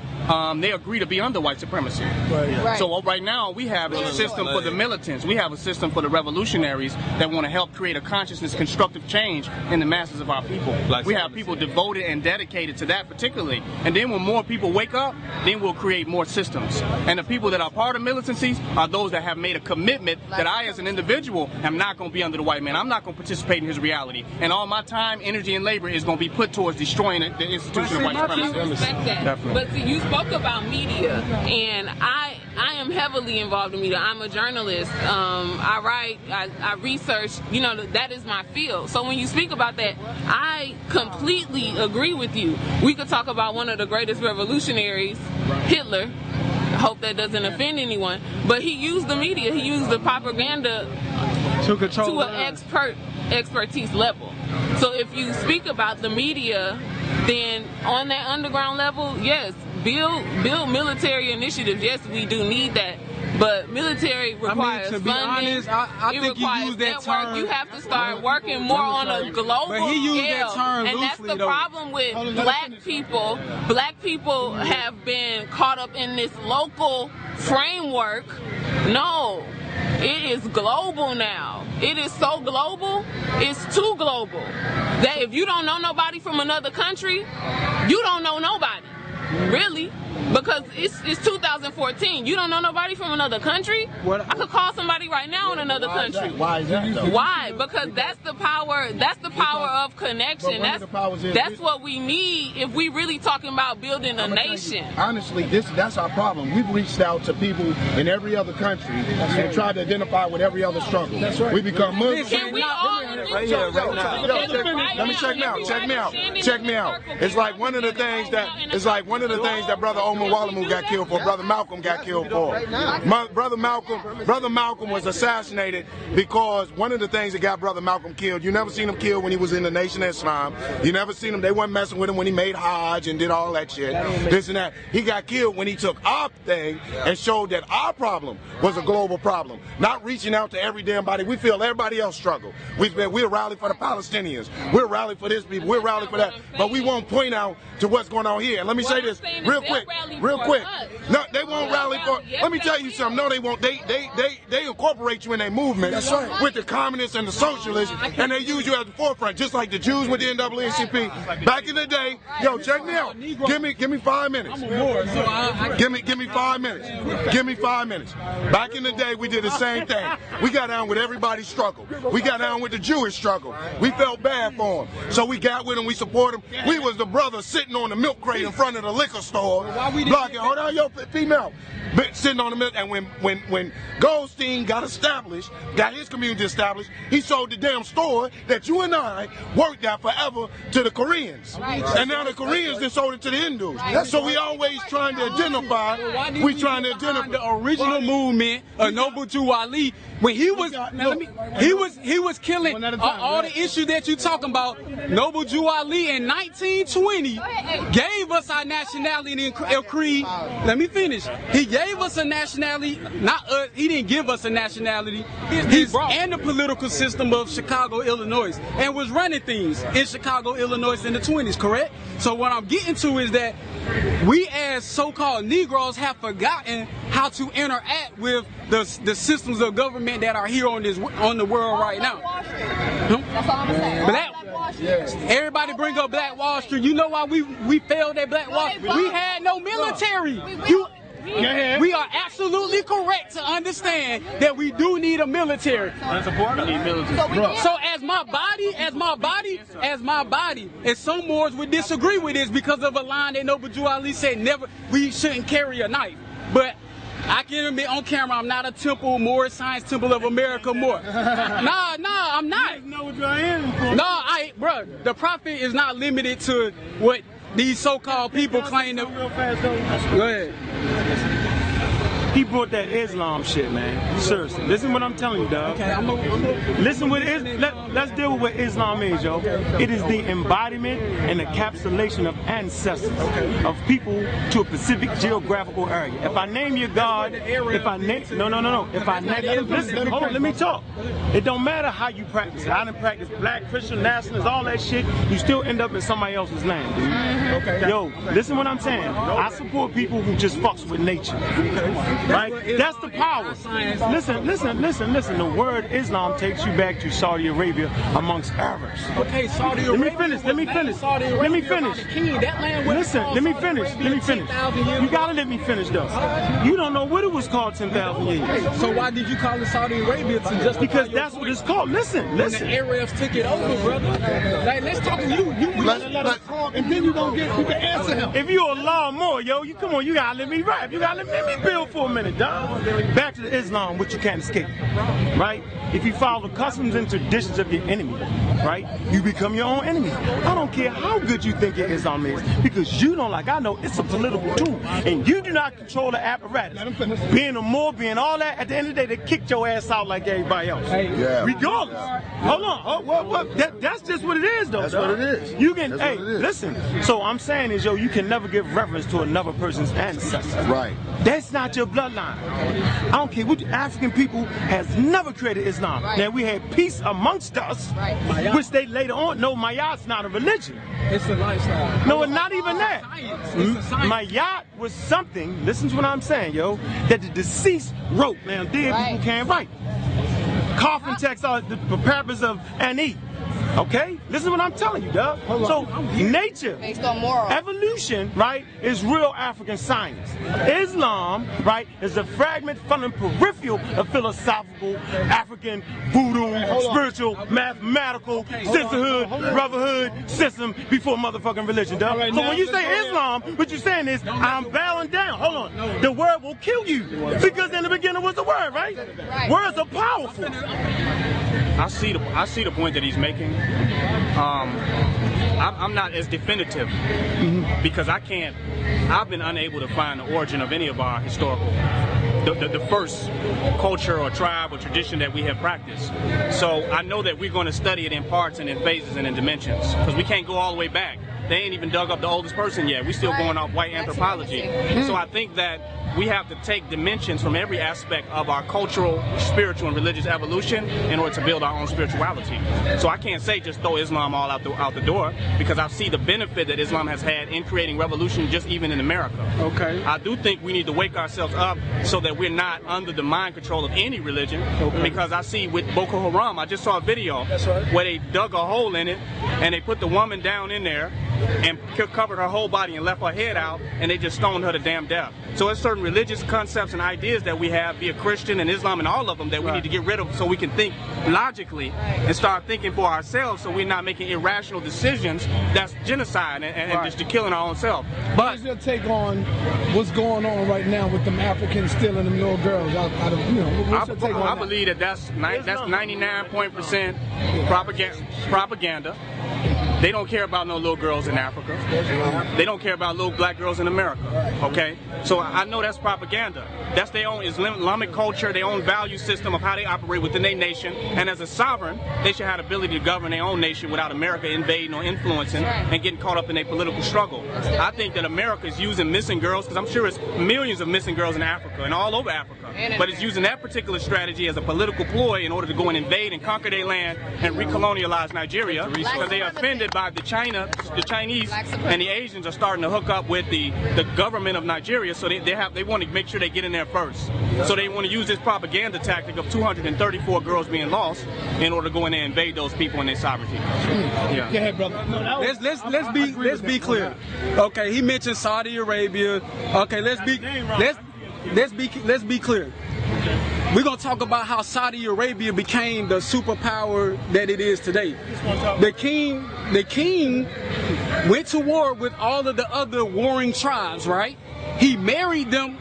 they agree to be under white supremacy. Right. So right now we have a system for the militants. We have a system for the revolutionaries that want to help create a consciousness, constructive change in the masses of our people. We have people devoted and dedicated to that particularly. And then when more people wake up, then we'll create more systems. And the people that are part of militancies are those that have made a commitment that I, as an individual, am not going to be under the white man. I'm not going to participate in his reality. And all my time, energy, and labor is going to be put towards destroying the institution of white supremacy. I respect that. Definitely. But see, you spoke about media, and I am heavily involved in media. I'm a journalist. I write, I research. You know, that is my field. So when you speak about that, I completely agree with you. We could talk about one of the greatest revolutionaries, Hitler. I hope that doesn't offend anyone, but he used the media, he used the propaganda to an expertise level. So if you speak about the media, then on that underground level, yes, build military initiatives. Yes, we do need that. But military requires to be funding. honest, I think you use that term. You have to start working more on a global but he used scale. That term and that's the problem with black people. Black people have been caught up in this local framework. No, it is global now. It is so global, it's too global. That if you don't know nobody from another country, you don't know nobody. Really? Because it's 2014. You don't know nobody from another country? I could call somebody right now in another country. Why is that though? Why? Because that's the power. That's the power of connection. That's what we need if we really talking about building a nation. Honestly, that's our problem. We've reached out to people in every other country and tried to identify with every other struggle. That's right. We become Muslims. Can we all right now? Let me check me out. Check me out. It's like one of the things that Brother Omar Wallamu got killed for, Brother Malcolm got killed for. Brother Malcolm was assassinated because one of the things that got Brother Malcolm killed, you never seen him killed when he was in the Nation of Islam. You never seen him, they wasn't messing with him when he made Hajj and did all that shit. This and that. He got killed when he took our thing and showed that our problem was a global problem. Not reaching out to every damn body. We feel everybody else struggle. We'll rally for the Palestinians. We'll rally for this people. We'll rally for that. But we won't point out to what's going on here. And let me say this. this real quick. No, they won't rally for. Let me tell you something. No, they won't. They incorporate you in their movement with the communists and the socialists, and they use you at the forefront, just like the Jews with the NAACP. Back in the day, yo, check me out. Give me 5 minutes. Give me 5 minutes. Give me 5 minutes. Back in the day, we did the same thing. We got down with everybody's struggle. We got down with the Jewish struggle. We felt bad for them, so we got with them. We support them. We was the brothers sitting on the milk crate in front of the liquor store, blocking. Hold on, yo, female. Sitting on the milk, and when Goldstein got established, got his community established, he sold the damn store that you and I worked at forever to the Koreans. And now the Koreans then sold it to the Hindus. So we always trying to identify. We trying to identify the original movement of Noble Jew Ali when he was killing all the issues that you talking about. Noble Jew Ali in 1920 gave us our nationality and creed. Let me finish. He gave us a nationality, not us. He didn't give us a nationality. He's and the political system of Chicago, Illinois, and was running things in Chicago, Illinois in the 20s, correct? So what I'm getting to is that we as so-called Negroes have forgotten how to interact with the systems of government that are here on the world right now. That's all I'm saying. Everybody bring up Black Wall Street. You know why we failed at Black Wall Street? We had no military. We are absolutely correct to understand that we do need a military. That's important. We need military. So as my body, and some Moors would disagree with this because of a line that Noble Jew Ali said, we shouldn't carry a knife. But I can admit on camera, I'm not a temple, Moorish Science Temple of America Moor. Nah, I'm not. Bro, the prophet is not limited to what these so-called people claim to. Go ahead. He brought that Islam shit, man. Seriously. Listen what I'm telling you, dog. Listen what let's deal with what Islam is, yo. It is the embodiment and encapsulation of ancestors of people to a specific geographical area. If I name your God, if I name listen, hold on, let me talk. It don't matter how you practice it. I done practice black, Christian, nationalist, all that shit. You still end up in somebody else's land, dude. Yo, listen what I'm saying. I support people who just fucks with nature. Right? That's the power. Listen. The word Islam takes you back to Saudi Arabia amongst Arabs. Okay, Saudi Arabia. Let me finish. Listen, let me finish. You gotta let me finish though. You don't know what it was called 10,000 years. So why did you call it Saudi Arabia to justify? Because that's what it's called. Listen. When the Arabs took it over, brother. Like, let's talk to you. Let us talk, and then you can answer him. If you a lawnmower, yo, you gotta let me rap. You gotta let me build for a minute, dog. Back to the Islam, which you can't escape, right? If you follow the customs and traditions of your enemy, right, you become your own enemy. I don't care how good you think your Islam is, because you don't, like I know, it's a political tool, and you do not control the apparatus. Being a Moor, being all that, at the end of the day, they kicked your ass out like everybody else. Regardless. Hold on. That's just what it is, though. That's what it is. You can, listen. So I'm saying is, yo, you can never give reverence to another person's ancestors. Right. That's not your bloodline. I don't care what African people has never created Islam. Right. Now we had peace amongst us, which they later on. No, Mayat's not a religion. It's a lifestyle. No, it's not even that. Mayat was something. Listen to what I'm saying, yo. That the deceased wrote. Now dead people can't write. Coffin texts are the purpose of Ani. Okay? Listen to what I'm telling you, dog. So, nature, evolution, right, is real African science. Islam, right, is a fragment from the peripheral of philosophical, African, voodoo, spiritual, mathematical, sisterhood, brotherhood system before motherfucking religion, dog. So when you say Islam, what you're saying is, I'm bowing down. Hold on. The word will kill you. Because in the beginning was the word, right? Words are powerful. I see the point that he's making. I'm not as definitive because I've been unable to find the origin of any of our historical, the first culture or tribe or tradition that we have practiced. So I know that we're going to study it in parts and in phases and in dimensions because we can't go all the way back. they ain't even dug up the oldest person yet. We still going off white anthropology. So I think that we have to take dimensions from every aspect of our cultural, spiritual, and religious evolution in order to build our own spirituality. So I can't say just throw Islam all out the door, because I see the benefit that Islam has had in creating revolution just even in America. Okay. I do think we need to wake ourselves up so that we're not under the mind control of any religion, because I see with Boko Haram, I just saw a video where they dug a hole in it and they put the woman down in there and covered her whole body and left her head out, and they just stoned her to damn death. So it's certain religious concepts and ideas that we have, be it Christian and Islam and all of them, that we need to get rid of so we can think logically and start thinking for ourselves, so we're not making irrational decisions that's genocide and just killing our own self. But what's your take on what's going on right now with them Africans stealing them little girls out of, what's your take on I that? believe that's 99% propaganda. They don't care about no little girls in Africa. They don't care about little black girls in America. Okay? So I know that's propaganda. That's their own Islamic culture, their own value system of how they operate within their nation. And as a sovereign, they should have the ability to govern their own nation without America invading or influencing and getting caught up in a political struggle. I think that America is using missing girls, because I'm sure it's millions of missing girls in Africa and all over Africa. But it's using that particular strategy as a political ploy in order to go and invade and conquer their land and recolonialize Nigeria, because they are offended by the Chinese and the Asians are starting to hook up with the government of Nigeria, so they want to make sure they get in there first. So they want to use this propaganda tactic of 234 girls being lost in order to go in there and invade those people and their sovereignty. Yeah. Go ahead, brother. Let's be clear. Okay, he mentioned Saudi Arabia. Okay, let's be clear. We're going to talk about how Saudi Arabia became the superpower that it is today. The king went to war with all of the other warring tribes, right? He married them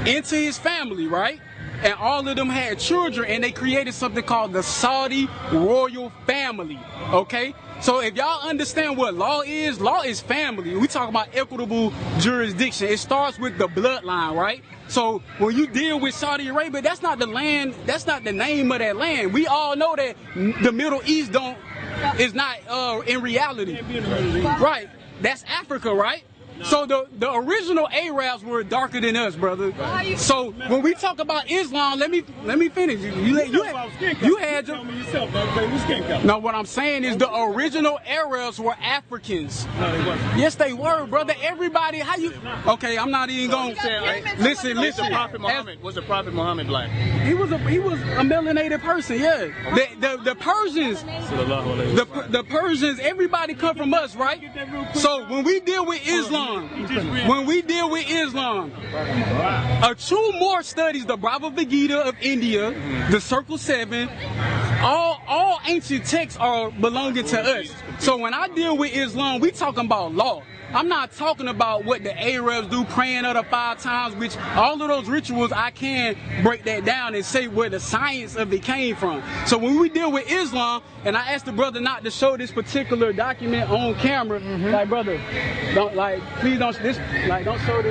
into his family, right? And all of them had children, and they created something called the Saudi royal family, okay? So if y'all understand what law is family. We talk about equitable jurisdiction. It starts with the bloodline, right? So when you deal with Saudi Arabia, that's not the land, that's not the name of that land. We all know that the Middle East is not in reality. Right. That's Africa, right? So the original Arabs were darker than us, brother. So when we talk about Islam, let me finish. You had your. No, what I'm saying is the original Arabs were Africans. No, they wasn't. Yes, they were, brother. Everybody, how you? Okay, I'm not even going. Listen. Was the Prophet Muhammad black? He was a melanated person. Yeah. The Persians. The Persians. Everybody come from us, right? So when we deal with Islam. Two more studies, the Bhagavad Gita of India, the Circle 7, all ancient texts are belonging to us. So when I deal with Islam, we talking about law. I'm not talking about what the Arabs do, praying other 5 times, which all of those rituals, I can break that down and say where the science of it came from. So when we deal with Islam, and I asked the brother not to show this particular document on camera, like, brother, please don't show this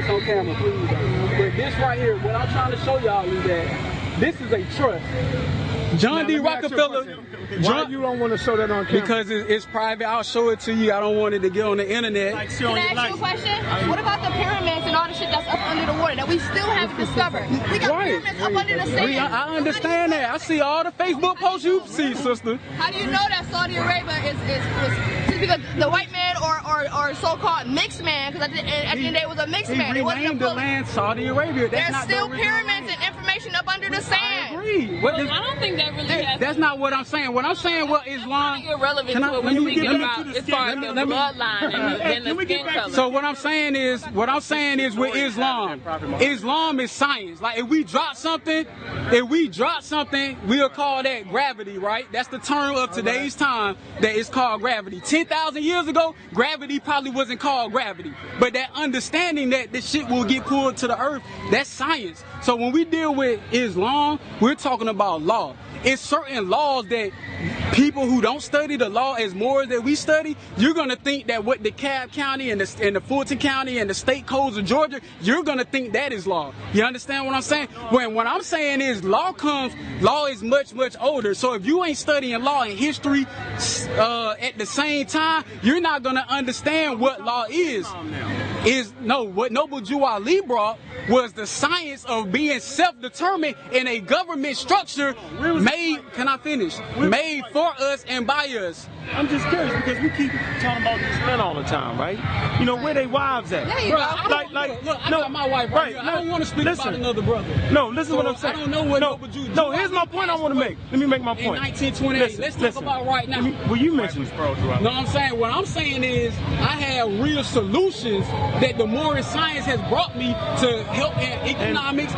on camera, please. But this right here, what I'm trying to show y'all is that this is a trust. John D. Rockefeller. Why you don't want to show that on camera? Because it's private. I'll show it to you. I don't want it to get on the internet. Can I ask you a question? What about the pyramids and all the shit that's up under the water that we still haven't discovered? We got pyramids up under the sand. I understand that. I see all the Facebook posts you see, sister. How do you know that Saudi Arabia is because the white man or so-called mixed man, because at the end of the day it was a mixed man. It wasn't the land Saudi Arabia. There's still pyramids and information up under the sand. I agree. I don't think that really has. That's not what I'm saying. What I'm saying, what Islam. It's irrelevant to what we're speaking about as far as the bloodline and the skin color. So what I'm saying is with Islam, Islam is science. Like if we drop something, we'll call that gravity, right? That's the term of today's time that is called gravity. 10,000 years ago, gravity probably wasn't called gravity. But that understanding that this shit will get pulled to the earth, that's science. So when we deal with Islam, we're talking about law. It's certain laws that people who don't study the law as more that we study, you're gonna think that what DeKalb County and the Fulton County and the state codes of Georgia, you're gonna think that is law. You understand what I'm saying? When what I'm saying is law is much, much older. So if you ain't studying law and history at the same time, you're not gonna understand what law is. What Noble Jew Ali brought was the science of being self-determined in a government structure made for us and by us. I'm just curious because we keep talking about these men all the time, right? You know, where they wives at? There you go. I got my wife right here. I don't want to speak about another brother. No, listen what I'm saying. I don't know what Noble Jew. No, here's my point I want to make. Let me make my point. In 1928, let's talk about right now. Well, you mentioned it. No, I'm saying, what I'm saying is I have real solutions that the Morris science has brought me to help in economics,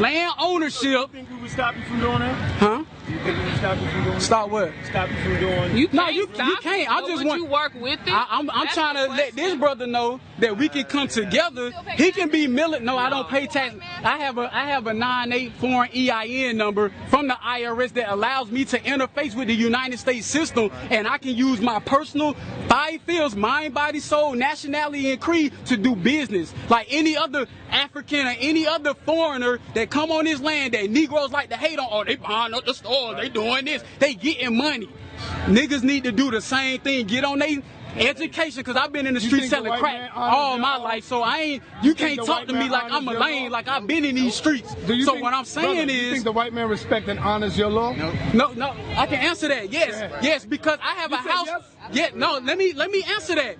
land ownership. You think we would stop you from doing that? Huh? You think we would stop you from doing that? Stop what? Stop you from doing. You can't. I just want you work with it. I'm trying to let this brother know that we can come together. He can be militant. No, I don't pay tax. I have a 98 foreign EIN number from the IRS that allows me to interface with the United States system, and I can use my personal 5 fields: mind, body, soul, nationality, and creed to do business like any other African or any other foreigner that come on this land that Negroes like to hate on. Oh, they buying up the store, they doing this, they getting money. Niggas need to do the same thing. Get on their education, because I've been in the streets selling crack all my life. So you can't talk to me like I'm a lame, like I've been in these streets. So what I'm saying is, you think the white man respects and honors your law? No, I can answer that. Yes, because I have a house. Yes? Let me answer that.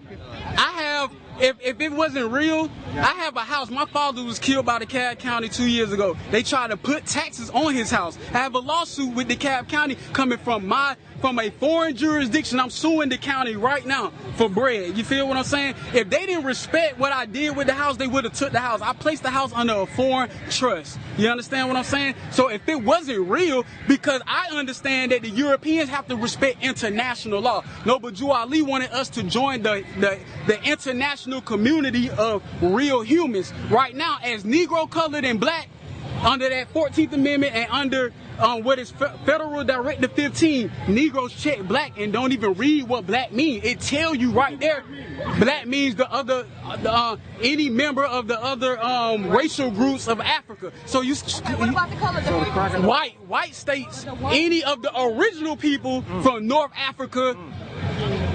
I have. If it wasn't real, I have a house. My father was killed by DeKalb County 2 years ago. They tried to put taxes on his house. I have a lawsuit with DeKalb County coming from a foreign jurisdiction. I'm suing the county right now for bread. You feel what I'm saying? If they didn't respect what I did with the house, they would have took the house. I placed the house under a foreign trust. You understand what I'm saying? So if it wasn't real, because I understand that the Europeans have to respect international law. Noble Jew Ali wanted us to join the international community of real humans. Right now, as Negro, colored, and black, under that 14th Amendment and under what is Federal Directive 15, Negroes check black and don't even read what black means. It tell you right there, black means any member of the other racial groups of Africa. So What about the color? white states, any of the original people from North Africa.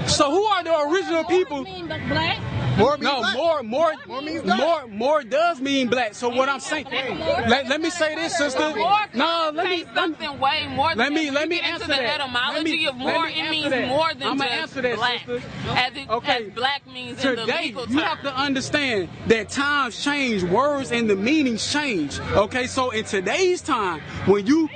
So who are the original people? Black? More does mean black. So what I'm saying, let me say this, sister. No, let me something way more. Let me answer the that. etymology of more. It means more than just black. As black means in the legal term. You have to understand that times change, words and the meanings change. Okay, so in today's time, when you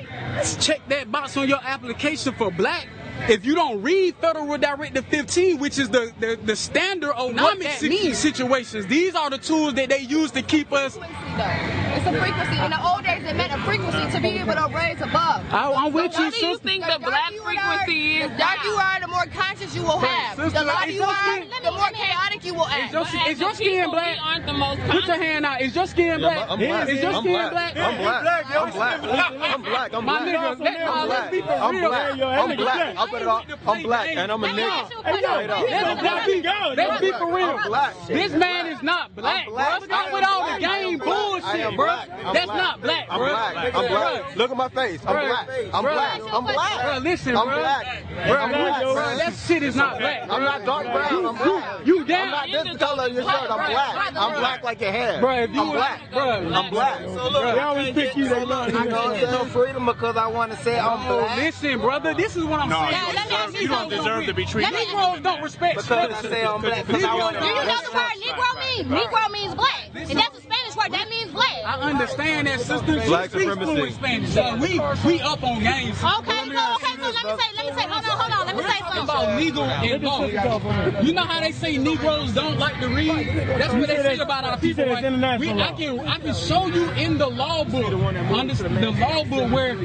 check that box on your application for black, if you don't read Federal Directive 15, which is the standard of what that means, situations, these are the tools that they use to keep us. It's a frequency. In the old days, it meant a frequency to be able to raise above. I'm with you, sister. You think the black frequency is? The darker you are, the more conscious you will have. The lighter you are, the more chaotic you will act. Is your skin black? Put your hand out. Is your skin black? I'm black. Is your skin black? I'm black. I'm black. I'm My nigga, let's be for real. I'm black. I'm black, and I'm a nigga. Let's be for real. This man is not black, bro. Stop with all the game bullshit, bro. That's not black, bro. I'm black. Look at my face. I'm black. I'm black. I'm black. Bro, listen, I'm bro. black. Bro, that shit is not black. I'm not dark brown. I'm black. You damn. I'm not this color of your shirt. I'm black. I'm black like your hair. Bro, if you I'm black. Bro, I'm black. So look, They always pick you. They love you. I can't get no freedom because I want to say I'm black. Listen, brother, this is what I'm saying. You don't deserve to be treated. Negroes don't respect Because I say I'm black. Because I want to. Do you know the word Negro means? Negro means black. And that's a Spanish word. That means black. I understand that, sister. Black She speaks supremacy. fluent Spanish. So we up on games. Okay, so let me say, hold on, let me say something. About Negro and law. You know how they say Negroes don't like to read? That's what they say about our people. Right? I can show you in the law book, the law book where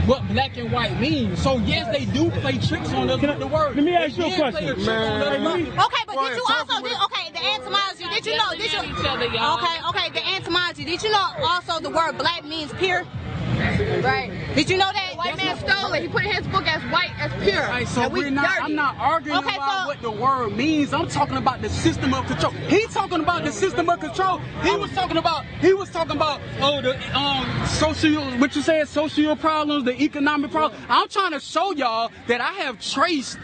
what black and white means. So yes, they do play tricks on us with the word. Let me ask you a question. Okay, but did you also the etymology? Did you know? The etymology. Did you know also the word black means pure? Right. Did you know that? white man stole it. He put it in his book as white, as pure. Right, so and we dirty. I'm not arguing about what the word means. I'm talking about the system of control. He's talking about the system of control. He was talking about the social, what you said, social problems, the economic problems. I'm trying to show y'all that I have traced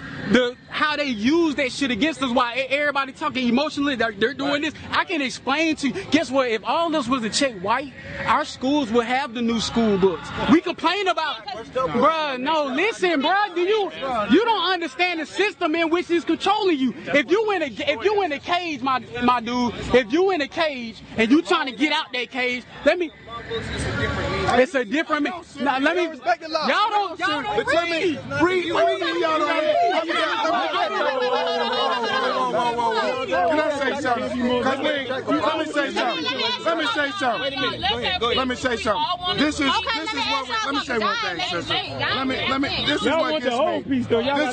how they use that shit against us. Why everybody talking emotionally, they're doing this. I can explain to you. Guess what? If all of us was to check white, our schools would have the new school books. We complain about, bruh. No, listen, bruh. You don't understand the system in which is controlling you. If you in a cage, my dude, if you in a cage and you trying to get out that cage, it's a different. Now let me. Y'all don't read. Y'all don't. Can I say something? Let me say something. This is what. Let me say one thing, sister. This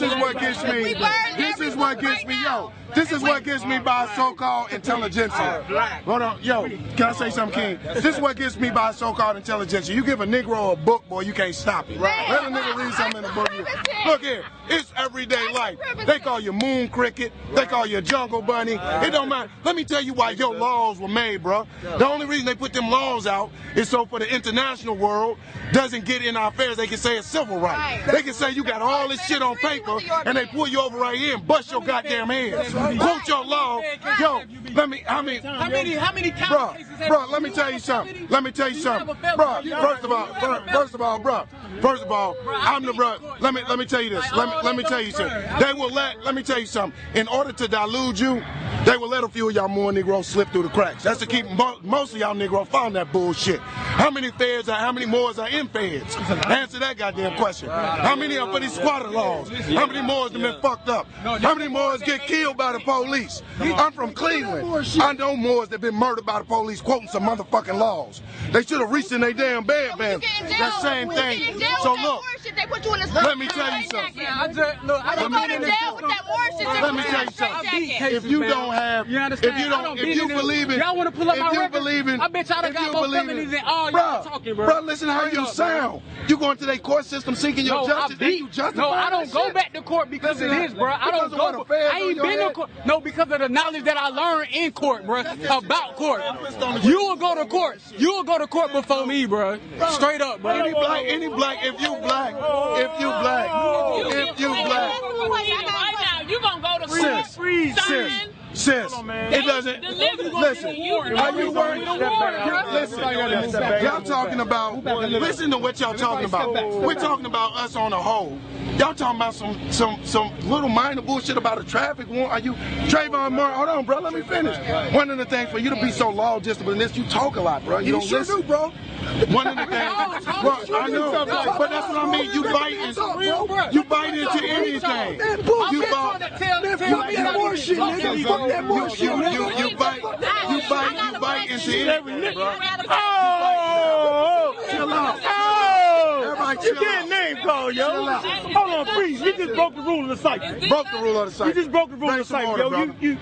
is what gets me. This is what gets me. Yo. This is what gets me by so-called intelligentsia. Hold on, yo, can I say something, King? This is what gets me by so-called intelligentsia. You give a Negro a book, boy, you can't stop it. Let a nigga read something in the book. Look here, it's everyday life. They call you moon cricket. They call you jungle bunny. It don't matter. Let me tell you why your laws were made, bro. The only reason they put them laws out is so for the international world doesn't get in our affairs. They can say it's civil rights. They can say you got all this shit on paper and they pull you over right here and bust your goddamn head. Quote your law. Yo, how many bro, let me tell you something. Bro, first of all, I'm the bro. Let me tell you this. Let me tell you something. Let me tell you something. In order to delude you, they will let a few of y'all more Negroes slip through the cracks. That's to keep most of y'all Negroes found that bullshit. How many Moors are in feds? Answer that goddamn question. How many are for these squatter laws? How many Moors have been fucked up? How many Moors get killed by the police? I'm from Cleveland. I know Moors that have been murdered by the police quoting some motherfucking laws. They should have reached in their damn bed, man. That same thing. So look, let me tell you something. Let me tell you something. If you don't have, if you believe in, y'all want to pull up my record? I bet y'all done got more felonies than all y'all talking, bro. Bro, listen how you sound. You going to their court system seeking your justice? No, I don't go back to court because of this, bro. I don't go. I ain't been to court. No, because of the knowledge that I learned in court, bro, about court. You will go to court. You will go to court before me, bro. Straight up, bro. Any black, if you black. Right now, you gonna go to court. Sis, it doesn't. Listen, are you worried? Listen, y'all talking about. Listen to what y'all talking about. We're talking about us on a whole. Y'all talking about some little minor bullshit about a traffic warrant. Are you Trayvon Martin? Hold on, bro. Let me finish. One of the things for you to be so law disciplined is you talk a lot, bro. You don't listen, bro. One of the things, bro, I know, but that's what I mean. You bite into anything. You bite into anything, bro. Oh, chill out. You can't name call, yo. Hold on, please. You just broke the rule of the site. Broke the rule of the site. You just broke the rule of the site, yo. You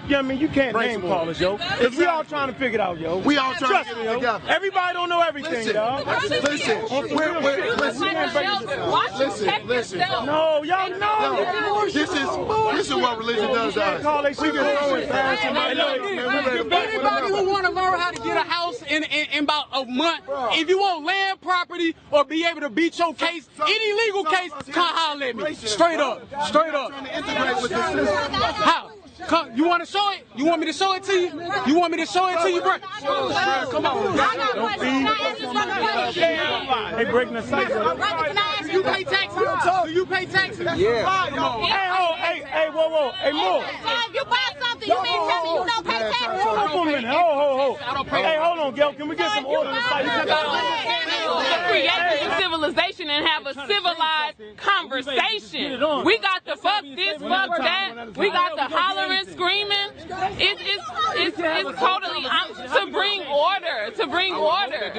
can't name call us, yo. Because we all trying to figure it out, yo. We all trying to get it together. Everybody don't know everything, y'all. Listen. No, y'all know. This is what religion does to us. We get throwing fast. Anybody who want to learn how to get a house in about a month, if you want land property or be able to beat your case, any legal case, come holler at me. Straight up. How? Come, you want to show it? You want me to show it to you? You want me to show it to you, bro? Come on. They breaking the site. Do you pay taxes? Do you pay taxes? Yeah. Hey, whoa. Hey, Mo. If you buy something, you mean tell me you don't pay taxes? Hold on. Ho. Hey, hold on, Gail. Can we get some order on the site? To create a civilization and have a civilized conversation. We got to fuck this, fuck that. We got to hollering, screaming. It's totally to bring order.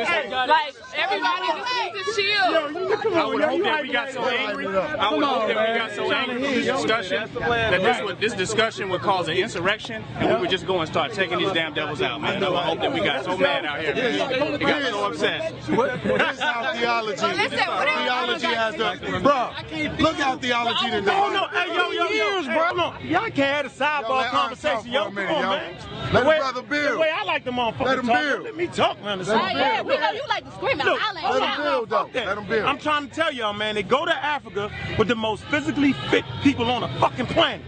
Like everybody just needs to chill. I would hope that we got so angry. I would hope that we got so angry from this discussion that this discussion would cause an insurrection, and we would just go and start taking these damn devils out, man. I would hope that we got so mad out here, man. We got so upset. Here's how theology has the... Bro, look how theology today. No, hey, yo, bro. No, y'all can't have a sidebar conversation. Yo, come on, man. Let the brother build. The way I like the motherfucker Let him talk. build. Let me talk, man. Yeah, we know you like to scream out. Look, Let him build, though. Let him build. I'm trying to tell y'all, man, they go to Africa with the most physically fit people on the fucking planet.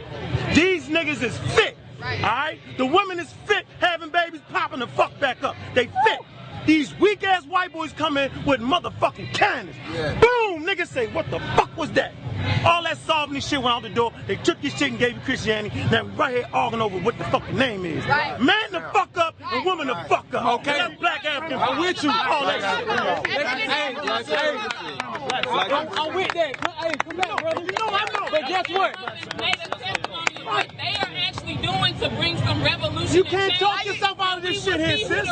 These niggas is fit, all right? The women is fit, having babies, popping the fuck back up. They fit. These weak-ass white boys come in with motherfucking cannons. Yeah. Boom! Niggas say, what the fuck was that? All that sovereignty shit went out the door. They took your shit and gave you Christianity. Now we right here arguing over what the fuck the name is. Right. Man the fuck up and woman the fuck up. Okay. That's black African. I'm with you. All that shit. I'm with that. Hey, come back, brother. You know I know. But guess what? What they are actually doing to bring some revolution. You can't talk yourself out of this shit here, sis.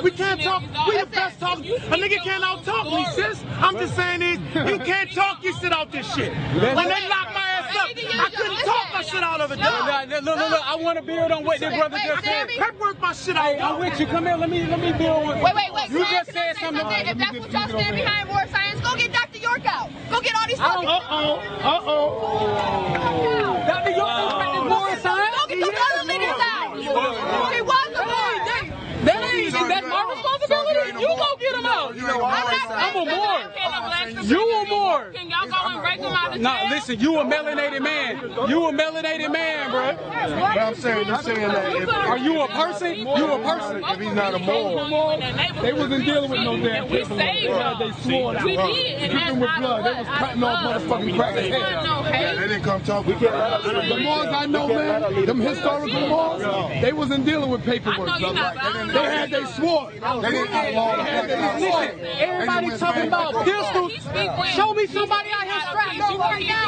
We can't talk. We the best talkers. A nigga can't out talk me, sis. I'm just saying this. You can't talk your shit out this shit. When they locked my ass up, I couldn't talk my shit out of it. Look. I want to build on what this brother just said. Paperwork my shit out. I'm with you. Come here. Let me build with. Wait. You just said something. If that's what y'all stand behind, more science, go get Dr. York out. Go get all these fucking. Dr. York. More science? Go get those other leaders out. He was the board. That's my responsibility? You go get him out. I'm a more. You a more. Can y'all go and break him out of Nah, listen, you a melanated man. You a melanated man, bro. But I'm saying that if... Are you a person? You a person. If he's not a moral. They wasn't dealing with no damn we saved them. They swore out. We did. And Dripping with blood. They was cutting off motherfucking crackers' heads. They didn't come talk. The Moors I know, man, them historical Moors, they wasn't dealing with paperwork. They had they swore. They didn't outlaw the Listen, everybody talking about pistols. Show me somebody out here strapped up right now.